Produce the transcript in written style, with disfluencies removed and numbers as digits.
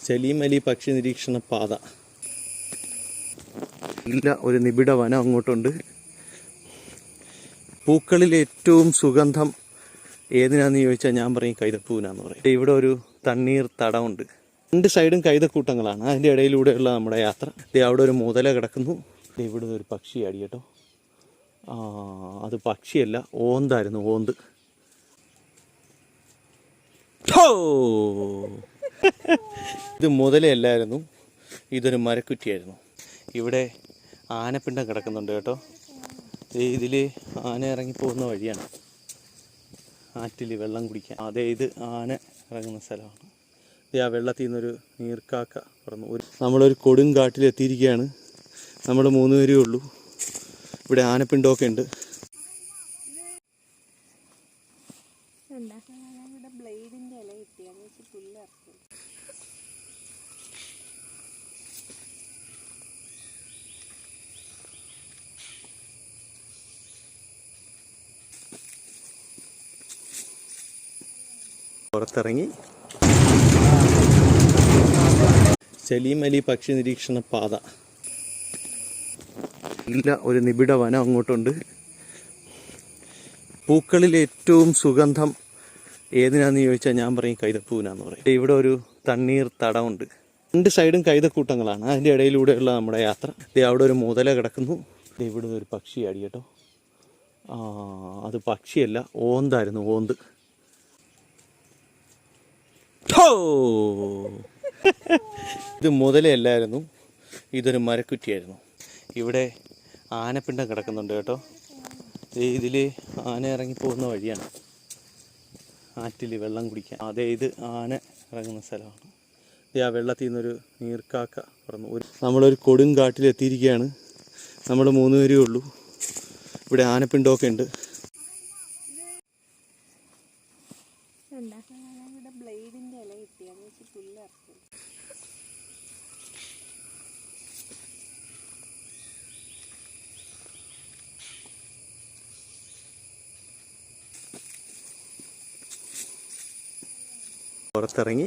സലീം അലി പക്ഷി നിരീക്ഷണ പാത. ഇല്ല, ഒരു നിബിഡ വനം അങ്ങോട്ടുണ്ട്. പൂക്കളിൽ ഏറ്റവും സുഗന്ധം ഏതിനാന്ന് ചോദിച്ചാൽ ഞാൻ പറയും കൈതപ്പൂവിനാന്ന് പറയും. ഇവിടെ ഒരു തണ്ണീർ തടമുണ്ട്. രണ്ട് സൈഡും കൈതക്കൂട്ടങ്ങളാണ്. അതിൻ്റെ ഇടയിലൂടെയുള്ള നമ്മുടെ യാത്ര. അവിടെ ഒരു മുതല കിടക്കുന്നു. ഇവിടെ ഒരു പക്ഷി ആടി കേട്ടോ. അത് പക്ഷിയല്ല, ഓന്തായിരുന്നു, ഓന്ത്. ഇത് മുതലയല്ലായിരുന്നു, ഇതൊരു മരക്കുറ്റിയായിരുന്നു. ഇവിടെ ആനപ്പിണ്ടം കിടക്കുന്നുണ്ട് കേട്ടോ. ഇതിൽ ആന ഇറങ്ങിപ്പോകുന്ന വഴിയാണ്, ആറ്റിൽ വെള്ളം കുടിക്കാൻ. അതെ, ഇത് ആന ഇറങ്ങുന്ന സ്ഥലമാണ്. ആ വെള്ളത്തിൽ നിന്നൊരു നീർക്കാക്ക പറന്നു. നമ്മളൊരു കൊടുങ്കാട്ടിലെത്തിയിരിക്കുകയാണ്. നമ്മൾ 3 പേരേ ഉള്ളൂ. ഇവിടെ ആനപ്പിണ്ടമൊക്കെ ഉണ്ട്. പുറത്തിറങ്ങി. സലീം അലി പക്ഷി നിരീക്ഷണ പാത. ഇല്ല, ഒരു നിബിഡ വനം അങ്ങോട്ടുണ്ട്. പൂക്കളിൽ ഏറ്റവും സുഗന്ധം ഏതിനാന്ന് ചോദിച്ചാൽ ഞാൻ പറയും കൈതപ്പൂവിനാന്ന് പറയും. ഇവിടെ ഒരു തണ്ണീർ തടമുണ്ട്. രണ്ട് സൈഡും കൈതക്കൂട്ടങ്ങളാണ്. അതിൻ്റെ ഇടയിലൂടെയുള്ള നമ്മുടെ യാത്ര. അവിടെ ഒരു മുതല കിടക്കുന്നു. ഇവിടെ ഒരു പക്ഷി ആടി കേട്ടോ. അത് പക്ഷിയല്ല, ഓന്തായിരുന്നു, ഓന്ത്. ഇത് മുതലയല്ലായിരുന്നു, ഇതൊരു മരക്കുറ്റിയായിരുന്നു. ഇവിടെ ആനപ്പിണ്ടം കിടക്കുന്നുണ്ട് കേട്ടോ. ഇതിൽ ആന ഇറങ്ങിപ്പോകുന്ന വഴിയാണ്, ആറ്റിൽ വെള്ളം കുടിക്കാൻ. അതെ, ഇത് ആന ഇറങ്ങുന്ന സ്ഥലമാണ്. ആ വെള്ളത്തിൽ നിന്നൊരു നീർക്കാക്ക പറന്നു. നമ്മളൊരു കൊടുങ്കാട്ടിലെത്തിയിരിക്കുകയാണ്. നമ്മൾ 3 പേരേ ഉള്ളൂ. ഇവിടെ ആനപ്പിണ്ടമൊക്കെ ഉണ്ട്. പുറത്തിറങ്ങി